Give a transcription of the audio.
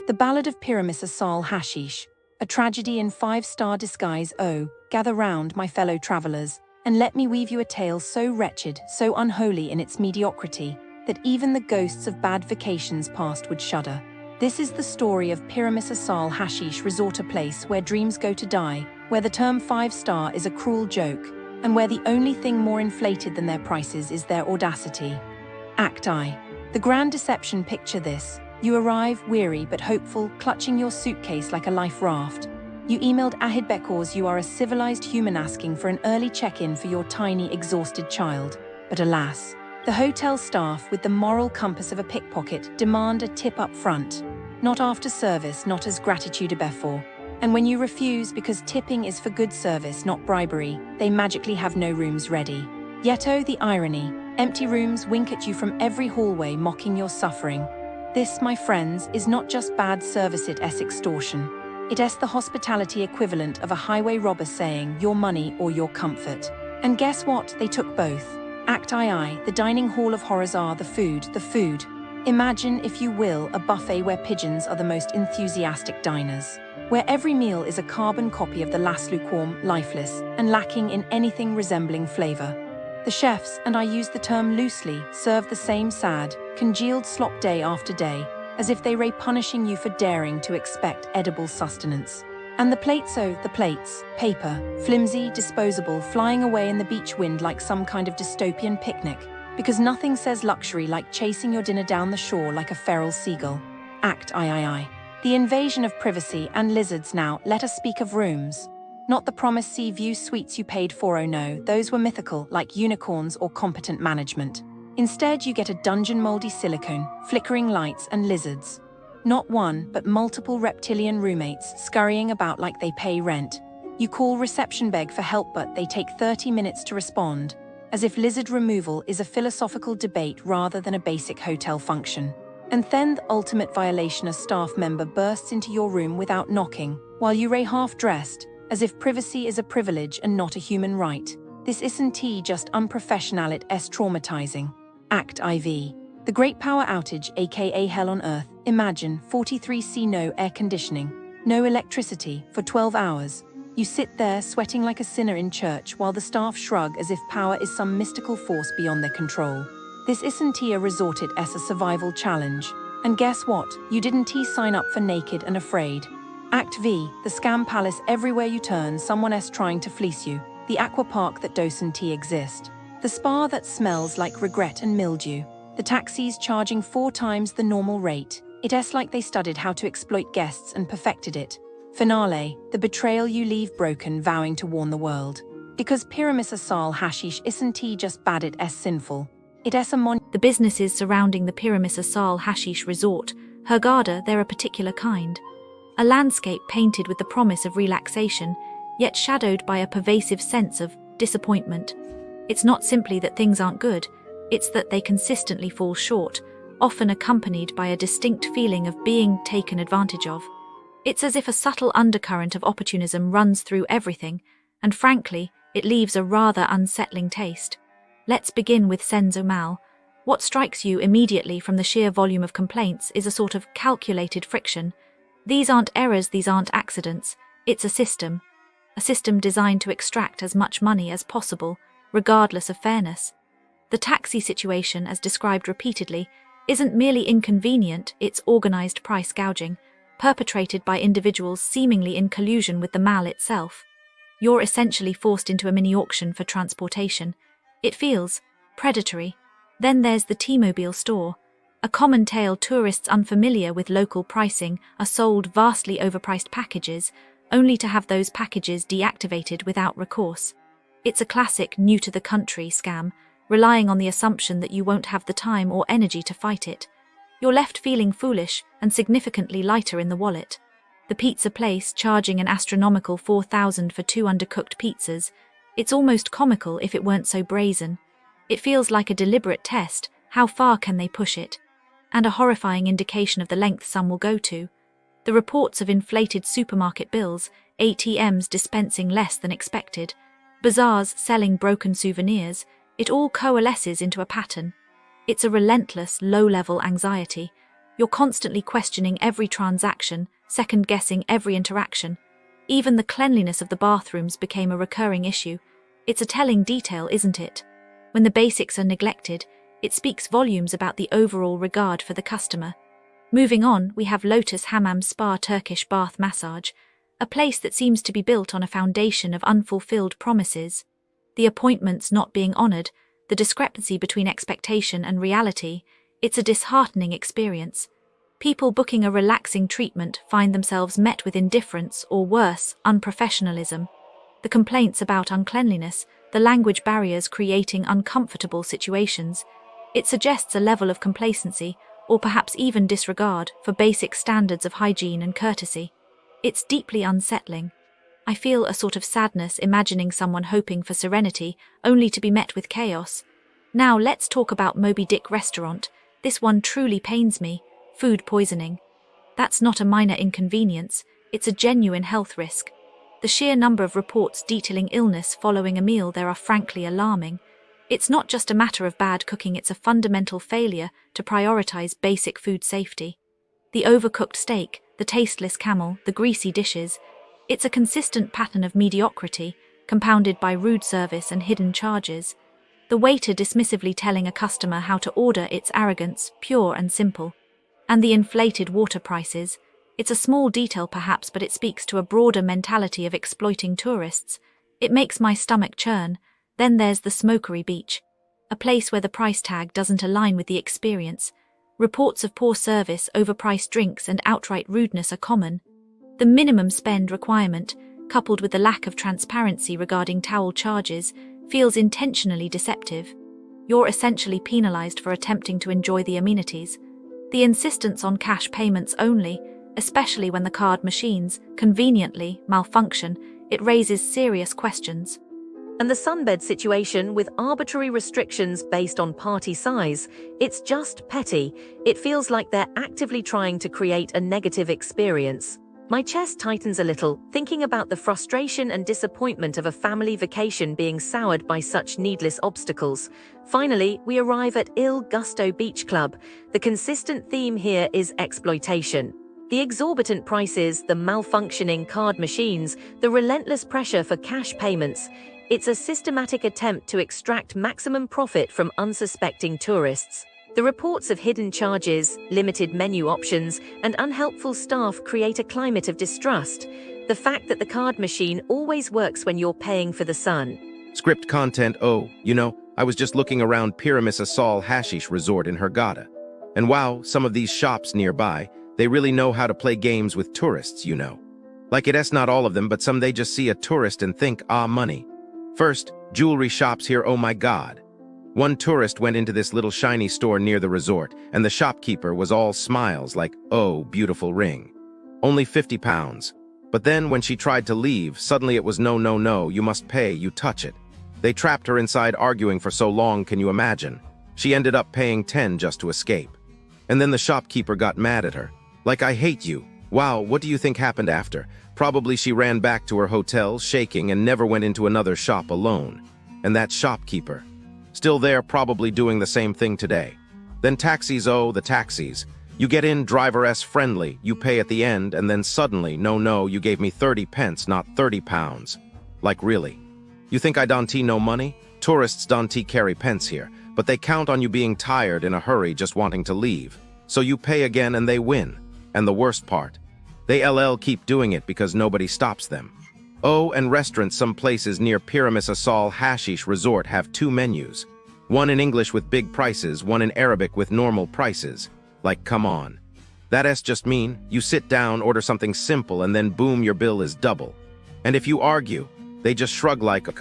The Ballad of Pyramisa Sahl Hasheesh, a tragedy in five-star disguise. Oh, gather round, my fellow travelers, and let me weave you a tale so wretched, so unholy in its mediocrity, that even the ghosts of bad vacations past would shudder. This is the story of Pyramisa Sahl Hasheesh Resort, a place where dreams go to die, where the term five-star is a cruel joke, and where the only thing more inflated than their prices is their audacity. Act I. The grand deception. Picture this. You arrive, weary but hopeful, clutching your suitcase like a life raft. You emailed Ahid because you are a civilized human asking for an early check-in for your tiny, exhausted child. But alas, the hotel staff, with the moral compass of a pickpocket, demand a tip up front. Not after service, not as gratitude before. And when you refuse because tipping is for good service, not bribery, they magically have no rooms ready. Yet oh, the irony. Empty rooms wink at you from every hallway, mocking your suffering. This, my friends, is not just bad service, it's extortion. It's the hospitality equivalent of a highway robber saying, your money or your comfort. And guess what? They took both. Act II, the dining hall of horrors are the food. Imagine, if you will, a buffet where pigeons are the most enthusiastic diners. Where every meal is a carbon copy of the last, lukewarm, lifeless, and lacking in anything resembling flavor. The chefs, and I use the term loosely, serve the same sad, congealed slop day after day, as if they were punishing you for daring to expect edible sustenance. And the plates, oh, the plates, paper, flimsy, disposable, flying away in the beach wind like some kind of dystopian picnic, because nothing says luxury like chasing your dinner down the shore like a feral seagull. Act III. The invasion of privacy and lizards. Now, let us speak of rooms. Not the promised sea view suites you paid for, oh no, those were mythical, like unicorns or competent management. Instead, you get a dungeon, moldy silicone, flickering lights and lizards. Not one, but multiple reptilian roommates scurrying about like they pay rent. You call reception, beg for help, but they take 30 minutes to respond, as if lizard removal is a philosophical debate rather than a basic hotel function. And then the ultimate violation: a staff member bursts into your room without knocking, while you lay half-dressed, as if privacy is a privilege and not a human right. This isn't just unprofessional, it's traumatizing. Act IV. The Great Power Outage, aka Hell on Earth. Imagine 43°C, no air conditioning, no electricity, for 12 hours. You sit there sweating like a sinner in church while the staff shrug as if power is some mystical force beyond their control. This isn't a resort, it's a survival challenge. And guess what? You didn't sign up for naked and afraid. Act V. The scam palace. Everywhere you turn, someone's trying to fleece you. The aqua park that doesn't exist. The spa that smells like regret and mildew. The taxis charging 4 times the normal rate. It's like they studied how to exploit guests and perfected it. Finale. The betrayal. You leave broken, vowing to warn the world. Because Pyramisa Sahl Hasheesh isn't just bad, it's sinful. It's a The businesses surrounding the Pyramisa Sahl Hasheesh Resort, Hurghada, they're a particular kind. A landscape painted with the promise of relaxation, yet shadowed by a pervasive sense of disappointment. It's not simply that things aren't good, it's that they consistently fall short, often accompanied by a distinct feeling of being taken advantage of. It's as if a subtle undercurrent of opportunism runs through everything, and frankly, it leaves a rather unsettling taste. Let's begin with Senzo Mall. What strikes you immediately from the sheer volume of complaints is a sort of calculated friction. These aren't errors, these aren't accidents. It's a system designed to extract as much money as possible, regardless of fairness. The taxi situation, as described repeatedly, isn't merely inconvenient, it's organized price gouging, perpetrated by individuals seemingly in collusion with the mall itself. You're essentially forced into a mini-auction for transportation. It feels predatory. Then there's the T-Mobile store. A common tale: tourists unfamiliar with local pricing are sold vastly overpriced packages, only to have those packages deactivated without recourse. It's a classic new-to-the-country scam, relying on the assumption that you won't have the time or energy to fight it. You're left feeling foolish and significantly lighter in the wallet. The pizza place charging an astronomical $4,000 for 2 undercooked pizzas. It's almost comical if it weren't so brazen. It feels like a deliberate test. How far can they push it? And a horrifying indication of the length some will go to. The reports of inflated supermarket bills, ATMs dispensing less than expected, bazaars selling broken souvenirs, it all coalesces into a pattern. It's a relentless, low-level anxiety. You're constantly questioning every transaction, second-guessing every interaction. Even the cleanliness of the bathrooms became a recurring issue. It's a telling detail, isn't it? When the basics are neglected, it speaks volumes about the overall regard for the customer. Moving on, we have Lotus Hammam Spa Turkish Bath Massage, a place that seems to be built on a foundation of unfulfilled promises. The appointments not being honored, the discrepancy between expectation and reality, it's a disheartening experience. People booking a relaxing treatment find themselves met with indifference or worse, unprofessionalism. The complaints about uncleanliness, the language barriers creating uncomfortable situations. It suggests a level of complacency, or perhaps even disregard, for basic standards of hygiene and courtesy. It's deeply unsettling. I feel a sort of sadness imagining someone hoping for serenity, only to be met with chaos. Now let's talk about Moby Dick Restaurant. This one truly pains me. Food poisoning. That's not a minor inconvenience, it's a genuine health risk. The sheer number of reports detailing illness following a meal there are frankly alarming. It's not just a matter of bad cooking, it's a fundamental failure to prioritize basic food safety. The overcooked steak, the tasteless camel, the greasy dishes. It's a consistent pattern of mediocrity, compounded by rude service and hidden charges. The waiter dismissively telling a customer how to order, its arrogance, pure and simple. And the inflated water prices. It's a small detail perhaps, but it speaks to a broader mentality of exploiting tourists. It makes my stomach churn. Then there's the Smokery Beach, a place where the price tag doesn't align with the experience. Reports of poor service, overpriced drinks and outright rudeness are common. The minimum spend requirement, coupled with the lack of transparency regarding towel charges, feels intentionally deceptive. You're essentially penalized for attempting to enjoy the amenities. The insistence on cash payments only, especially when the card machines, conveniently, malfunction, it raises serious questions. And the sunbed situation with arbitrary restrictions based on party size, it's just petty. It feels like they're actively trying to create a negative experience. My chest tightens a little, thinking about the frustration and disappointment of a family vacation being soured by such needless obstacles. Finally, we arrive at Il Gusto Beach Club. The consistent theme here is exploitation. The exorbitant prices, the malfunctioning card machines, the relentless pressure for cash payments. It's a systematic attempt to extract maximum profit from unsuspecting tourists. The reports of hidden charges, limited menu options, and unhelpful staff create a climate of distrust. The fact that the card machine always works when you're paying for the sun. Script content. I was just looking around Pyramisa Sahl Hasheesh Resort in Hurghada. And wow, some of these shops nearby, they really know how to play games with tourists, Like it's not all of them, but some they just see a tourist and think, money. First, jewelry shops here, oh my God. One tourist went into this little shiny store near the resort, and the shopkeeper was all smiles like, oh, beautiful ring. Only £50. But then when she tried to leave, suddenly it was no, you must pay, you touch it. They trapped her inside arguing for so long, can you imagine? She ended up paying 10 just to escape. And then the shopkeeper got mad at her. Like, I hate you. Wow, what do you think happened after? Probably she ran back to her hotel, shaking, and never went into another shop alone. And that shopkeeper, still there, probably doing the same thing today. Then taxis, the taxis. You get in, driver-s friendly, you pay at the end, and then suddenly, no, you gave me 30 pence, not £30. Like really? You think I don't no money? Tourists don't carry pence here, but they count on you being tired, in a hurry, just wanting to leave. So you pay again and they win. And the worst part, they keep doing it because nobody stops them. And restaurants, some places near Pyramisa Sahl Hasheesh Resort have 2 menus. One in English with big prices, one in Arabic with normal prices. Like, come on. That's just mean, you sit down, order something simple, and then boom, your bill is double. And if you argue, they just shrug like a